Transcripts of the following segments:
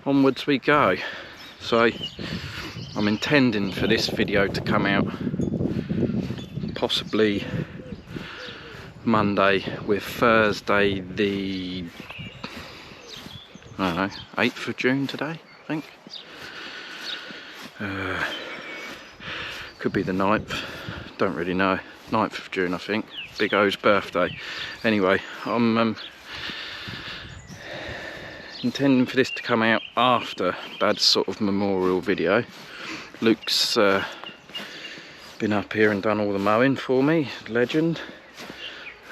onwards we go. So I'm intending for this video to come out possibly Monday, with Thursday the, I don't know, 8th of June today, I think. Could be the 9th, don't really know. 9th of June, I think. Big O's birthday. Anyway, I'm intending for this to come out after Dad's sort of memorial video. Luke's been up here and done all the mowing for me, legend.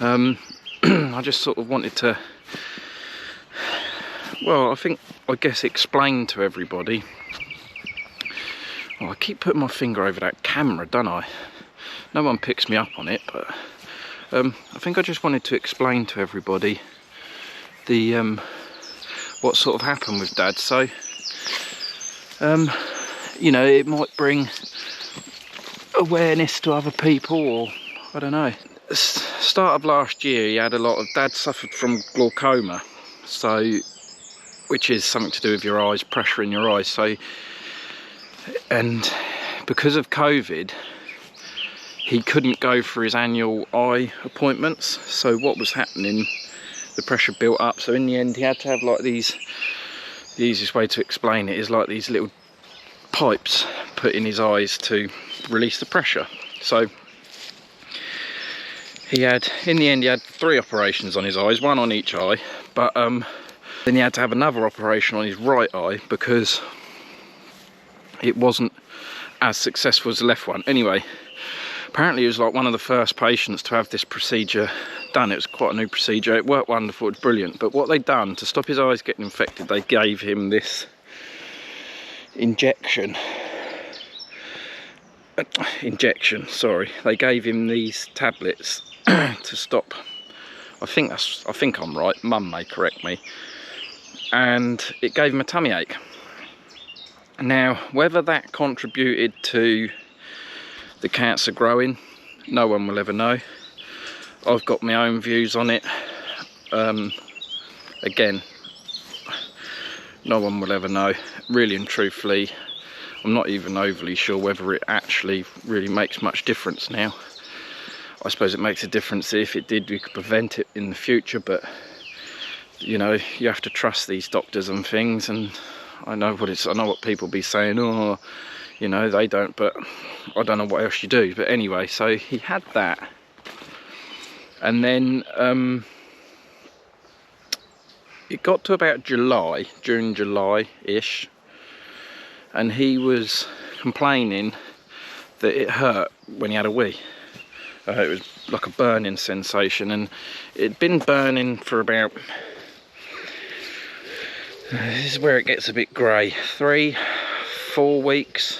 I just sort of wanted to, well, I guess explain to everybody. Oh, I keep putting my finger over that camera, don't I? No one picks me up on it, but I think I just wanted to explain to everybody the what sort of happened with Dad. So you know, it might bring awareness to other people, or I don't know. Start of last year, he had a lot of, Dad suffered from glaucoma, so, which is something to do with your eyes, pressure in your eyes. So, and because of COVID, he couldn't go for his annual eye appointments. So what was happening, the pressure built up. So in the end, he had to have like these, the easiest way to explain it is like these little pipes put in his eyes to release the pressure. So he had, in the end, he had 3 operations on his eyes, 1 on each eye, but then he had to have another operation on his right eye because it wasn't as successful as the left one. Anyway, apparently he was like one of the first patients to have this procedure done. It was quite a new procedure. It worked wonderful, it was brilliant. But what they'd done to stop his eyes getting infected, they gave him this injection, sorry. They gave him these tablets to stop, I think I'm right, Mum may correct me, and it gave him a tummy ache. Now, whether that contributed to the cancer growing, no one will ever know. I've got my own views on it. Again, no one will ever know. Really and truthfully, I'm not even overly sure whether it actually really makes much difference now. I suppose it makes a difference if it did, we could prevent it in the future, but you know, you have to trust these doctors and things, and I know what people be saying, oh, you know, they don't, but I don't know what else you do. But anyway, so he had that, and then it got to about June, July-ish, and he was complaining that it hurt when he had a wee. It was like a burning sensation, and it'd been burning for about, this is where it gets a bit grey, 3-4 weeks,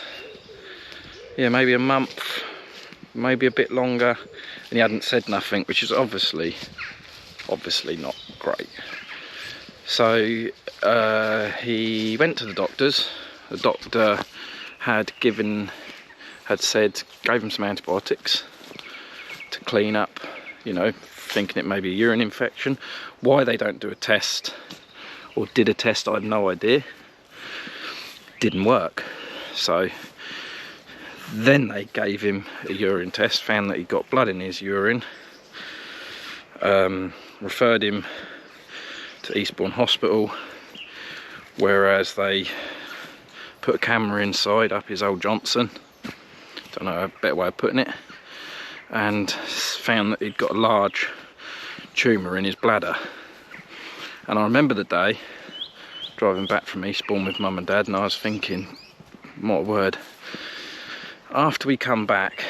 yeah, maybe a month, maybe a bit longer, and he hadn't said nothing, which is obviously not great. So he went to the doctors. The doctor gave him some antibiotics to clean up, you know, thinking it may be a urine infection. Why they don't do a test, or did a test, I have no idea. Didn't work. So then they gave him a urine test, found that he got blood in his urine, referred him to Eastbourne Hospital, whereas they put a camera inside up his old Johnson, don't know a better way of putting it, and found that he'd got a large tumour in his bladder. And I remember the day driving back from Eastbourne with Mum and Dad, and I was thinking, what a word. After we come back,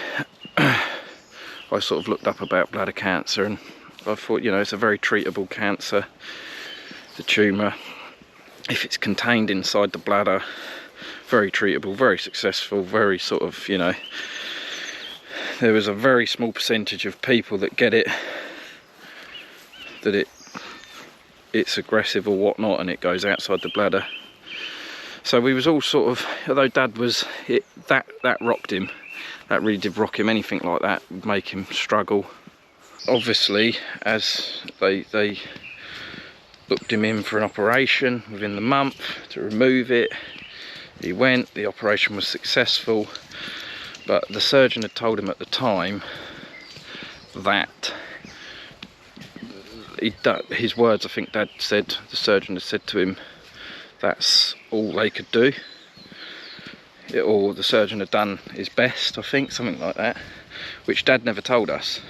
I sort of looked up about bladder cancer, and I thought, you know, it's a very treatable cancer. The tumour, if it's contained inside the bladder, very treatable, very successful, very sort of, you know, there was a very small percentage of people that get it, that it's aggressive or whatnot, and it goes outside the bladder. So we was all sort of, although Dad was, that rocked him, that really did rock him. Anything like that would make him struggle. Obviously, as they booked him in for an operation within the month to remove it. He went, the operation was successful, but the surgeon had told him at the time that his words, I think Dad said, the surgeon had said to him, that's all they could do. Or the surgeon had done his best, I think, something like that, which Dad never told us.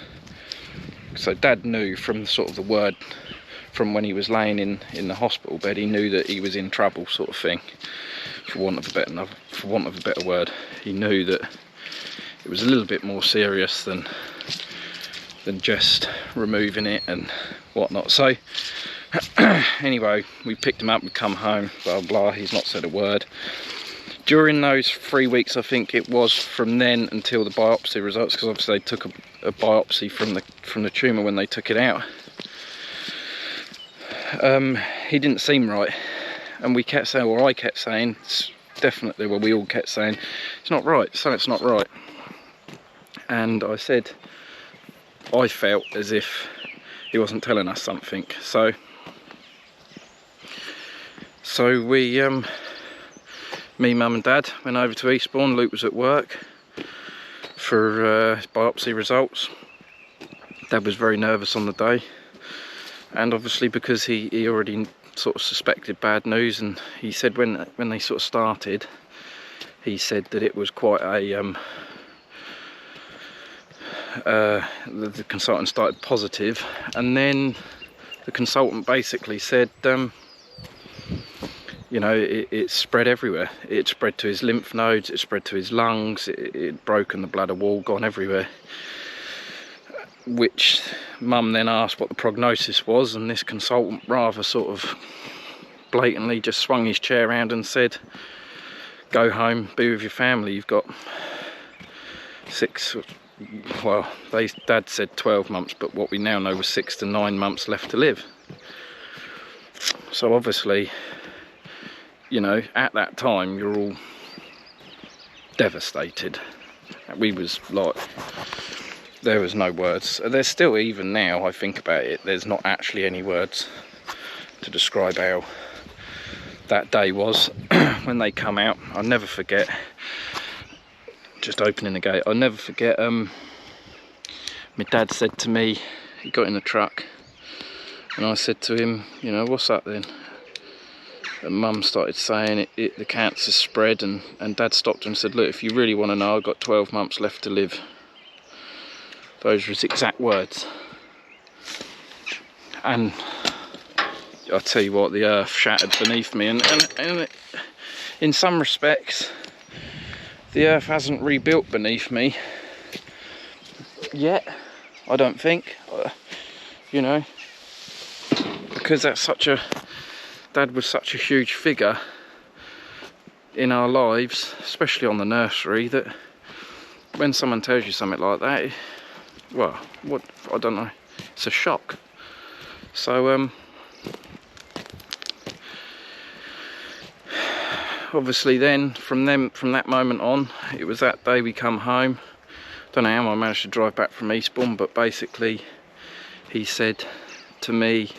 So Dad knew from sort of the word, from when he was laying in the hospital bed, he knew that he was in trouble, sort of thing, for want of a better word. He knew that it was a little bit more serious than just removing it and whatnot. So anyway, we picked him up, we come home, blah blah, he's not said a word. During those 3 weeks, I think it was, from then until the biopsy results, because obviously they took a biopsy from the tumour when they took it out, he didn't seem right, and we kept saying, or I kept saying, definitely, well, we all kept saying, it's not right, something's not right. And I said, I felt as if he wasn't telling us something. So we, me, Mum and Dad went over to Eastbourne. Luke was at work for biopsy results. Dad was very nervous on the day, and obviously because he already sort of suspected bad news, and he said when they sort of started, he said that it was quite a the consultant started positive, and then the consultant basically said, you know, it spread everywhere. It spread to his lymph nodes, it spread to his lungs, it broken the bladder wall, gone everywhere. Which Mum then asked what the prognosis was, and this consultant rather sort of blatantly just swung his chair around and said, go home, be with your family, you've got 6, well, Dad said 12 months, but what we now know was 6 to 9 months left to live. So obviously, you know, at that time you're all devastated. We was like, there was no words. There's still, even now I think about it, there's not actually any words to describe how that day was when they come out. I'll never forget, just opening the gate, I'll never forget, my dad said to me, he got in the truck, and I said to him, you know, what's that then? And Mum started saying the cancer spread, and Dad stopped and said, look, if you really want to know, I've got 12 months left to live. Those were his exact words. And I'll tell you what, the earth shattered beneath me, and in some respects the earth hasn't rebuilt beneath me yet, I don't think, you know, because Dad was such a huge figure in our lives, especially on the nursery, that when someone tells you something like that, well, what, I don't know, it's a shock. So obviously then from that moment on, it was that day we come home. Don't know how I managed to drive back from Eastbourne, but basically he said to me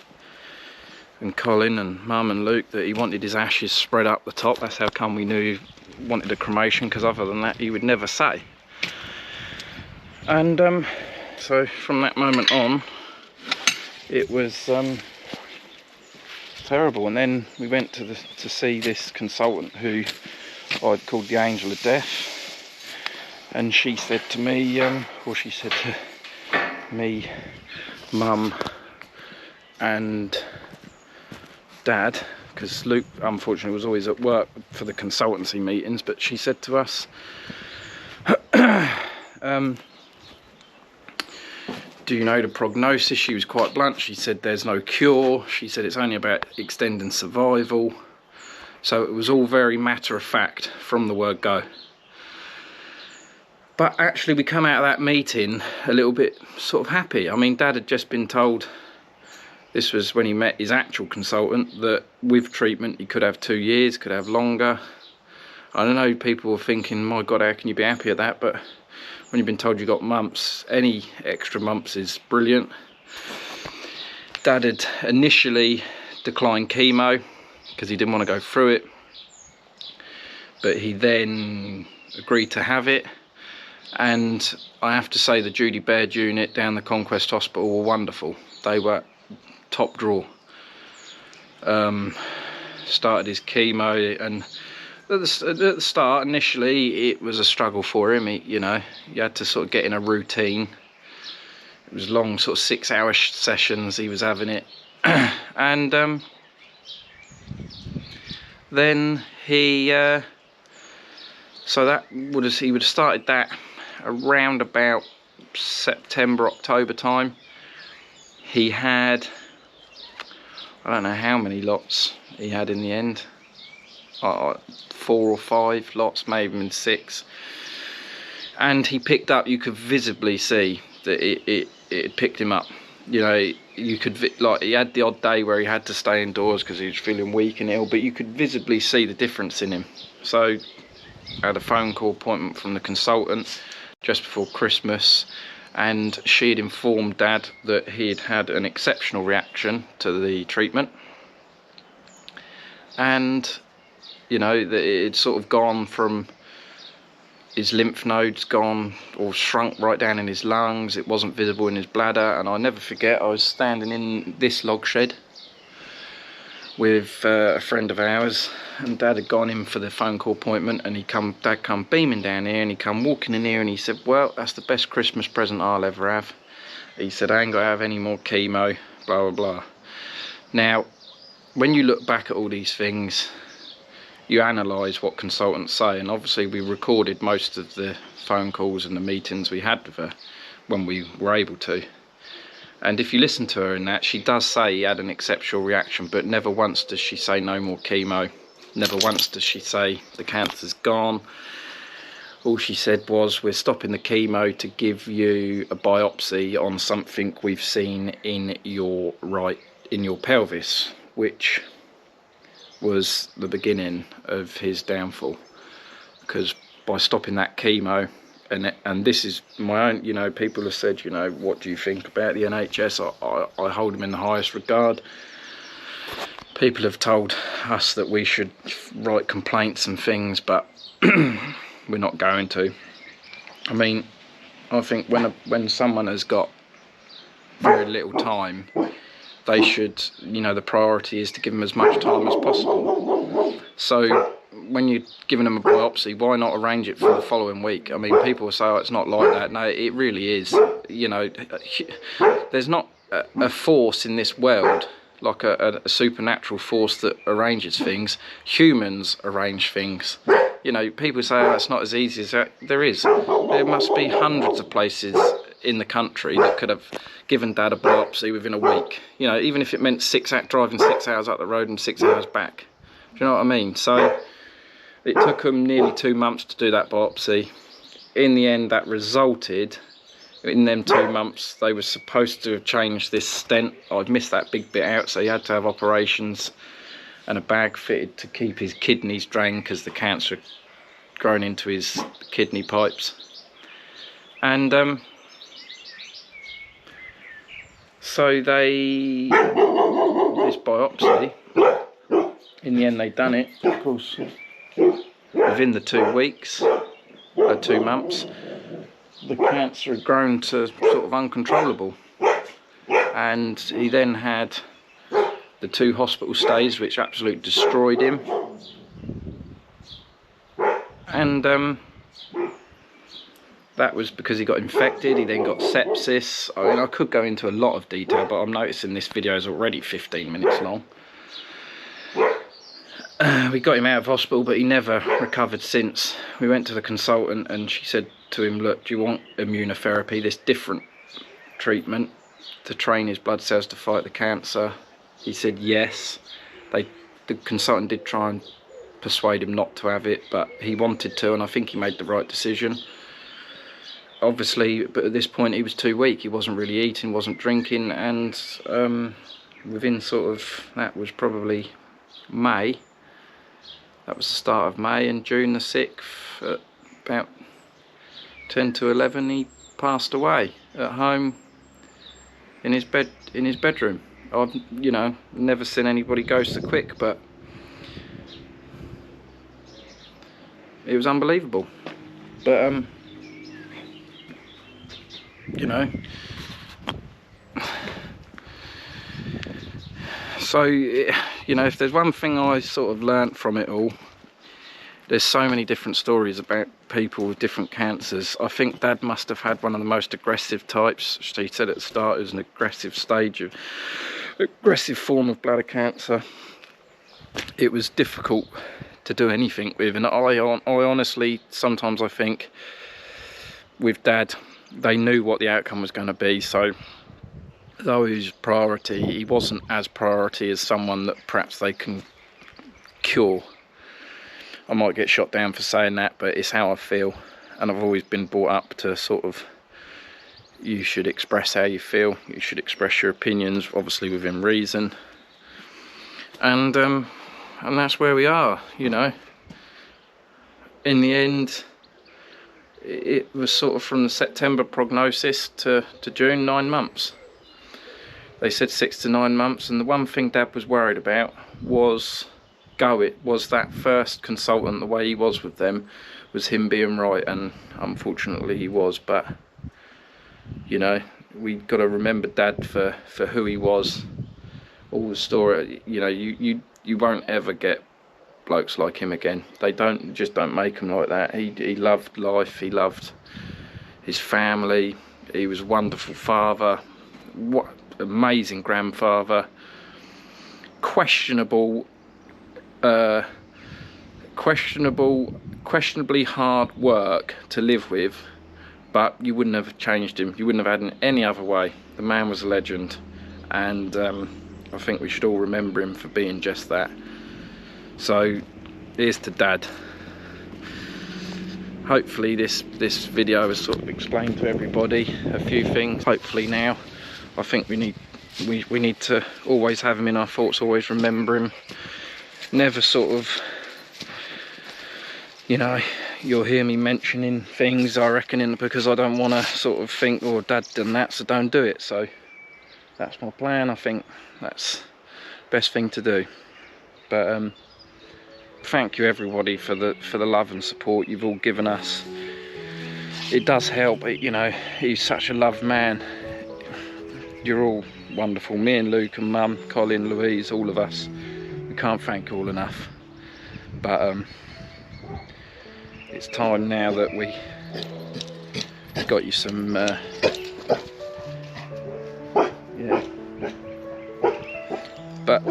and Colin and Mum and Luke that he wanted his ashes spread up the top. That's how come we knew he wanted a cremation, because other than that he would never say. And so from that moment on, it was terrible. And then we went to see this consultant who I'd called the Angel of Death, and she said to me, she said to me, Mum and Dad, because Luke unfortunately was always at work for the consultancy meetings, but she said to us, do you know the prognosis? She was quite blunt. She said there's no cure. She said it's only about extending survival. So it was all very matter of fact from the word go. But actually we come out of that meeting a little bit sort of happy. I mean, Dad had just been told, this was when he met his actual consultant, that with treatment he could have 2 years, could have longer. I don't know, people were thinking, my God, how can you be happy at that? But when you've been told you got months, any extra months is brilliant. Dad had initially decline chemo because he didn't want to go through it, but he then agreed to have it. And I have to say the Judy Baird unit down the Conquest Hospital were wonderful. They were top drawer. Started his chemo, and at the start, initially, it was a struggle for him. You know, you had to sort of get in a routine. It was long, sort of 6-hour sessions he was having it. And then he, so that he would have started that around about September, October time. He had, I don't know how many lots he had in the end, 4 or 5 lots, maybe even 6. And he picked up, you could visibly see that it had picked him up. You know, you could, like, he had the odd day where he had to stay indoors because he was feeling weak and ill, but you could visibly see the difference in him. So I had a phone call appointment from the consultant just before Christmas, and she had informed Dad that he had had an exceptional reaction to the treatment, and you know that it had sort of gone from his lymph nodes gone or shrunk right down in his lungs. It wasn't visible in his bladder. And I'll never forget, I was standing in this log shed with a friend of ours, and Dad had gone in for the phone call appointment, and Dad come beaming down here, and he come walking in here, and he said, well, that's the best Christmas present I'll ever have. He said, I ain't gonna have any more chemo, blah blah blah. Now, when you look back at all these things, you analyse what consultants say, and obviously we recorded most of the phone calls and the meetings we had with her when we were able to. And if you listen to her in that, she does say he had an exceptional reaction, but never once does she say no more chemo. Never once does she say the cancer's gone. All she said was, we're stopping the chemo to give you a biopsy on something we've seen in your pelvis, which was the beginning of his downfall. Because by stopping that chemo, and this is my own, you know, people have said, you know, what do you think about the NHS? I hold them in the highest regard. People have told us that we should write complaints and things, but we're not going to. I mean, I think when someone has got very little time, they should, you know, the priority is to give them as much time as possible. So when you're giving them a biopsy, why not arrange it for the following week? I mean, people say, oh, it's not like that. No, it really is. You know, there's not a force in this world, like a supernatural force that arranges things. Humans arrange things. You know, people say, oh, it's not as easy as that. There is. There must be hundreds of places in the country that could have given Dad a biopsy within a week. You know, even if it meant driving 6 hours up the road and 6 hours back. Do you know what I mean? So it took them nearly 2 months to do that biopsy. In the end, that resulted in them 2 months. They were supposed to have changed this stent. I'd missed that big bit out, so he had to have operations and a bag fitted to keep his kidneys drained because the cancer had grown into his kidney pipes. And so this biopsy, in the end they done it, of course, within the 2 weeks, 2 months, the cancer had grown to sort of uncontrollable. And he then had the 2 hospital stays, which absolutely destroyed him. And that was because he got infected. He then got sepsis. I mean, I could go into a lot of detail, but I'm noticing this video is already 15 minutes long. We got him out of hospital, but he never recovered since. We went to the consultant and she said to him, look, do you want immunotherapy, this different treatment to train his blood cells to fight the cancer? He said yes. The consultant did try and persuade him not to have it, but he wanted to, and I think he made the right decision. Obviously, but at this point he was too weak. He wasn't really eating, wasn't drinking, and within sort of, that was probably May. That was the start of May, and June the 6th, at about 10 to 11, he passed away at home in his bedroom. I've, you know, never seen anybody go so quick, but it was unbelievable. But you know, so, you know, if there's one thing I sort of learnt from it all, there's so many different stories about people with different cancers. I think Dad must have had one of the most aggressive types. She said at the start it was an aggressive form of bladder cancer. It was difficult to do anything with, and I honestly, sometimes I think with Dad, they knew what the outcome was going to be, so though he was priority, he wasn't as priority as someone that perhaps they can cure. I might get shot down for saying that, but it's how I feel, and I've always been brought up to sort of, you should express how you feel, you should express your opinions, obviously within reason, and that's where we are, you know. In the end, it was sort of from the September prognosis to June, 9 months. They said 6 to 9 months, and the one thing Dad was worried about was that first consultant, the way he was with them, was him being right, and unfortunately he was. But you know, we got to remember Dad for who he was. All the story, you know, you won't ever get blokes like him again. They just don't make them like that. He loved life, he loved his family, he was a wonderful father, what amazing grandfather, questionably hard work to live with, but you wouldn't have changed him, you wouldn't have had him any other way. The man was a legend, and I think we should all remember him for being just that. So here's to Dad. Hopefully this video has sort of explained to everybody a few things. Hopefully now, I think we need to always have him in our thoughts, always remember him. Never sort of, you know, you'll hear me mentioning things, I reckon, because I don't want to sort of think, oh, Dad done that, so don't do it. So that's my plan. I think that's the best thing to do. But thank you everybody for the love and support you've all given us. It does help. You know, he's such a loved man. You're all wonderful. Me and Luke and Mum, Colin, Louise, all of us. We can't thank you all enough. But it's time now that we got you some yeah. But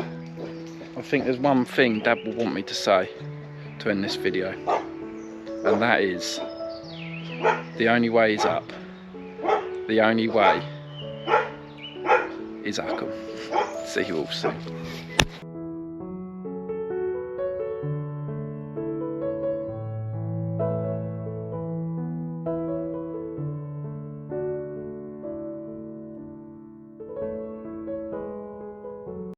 I think there's one thing Dad will want me to say to end this video, and that is, the only way is up. The only way is up. See you all soon.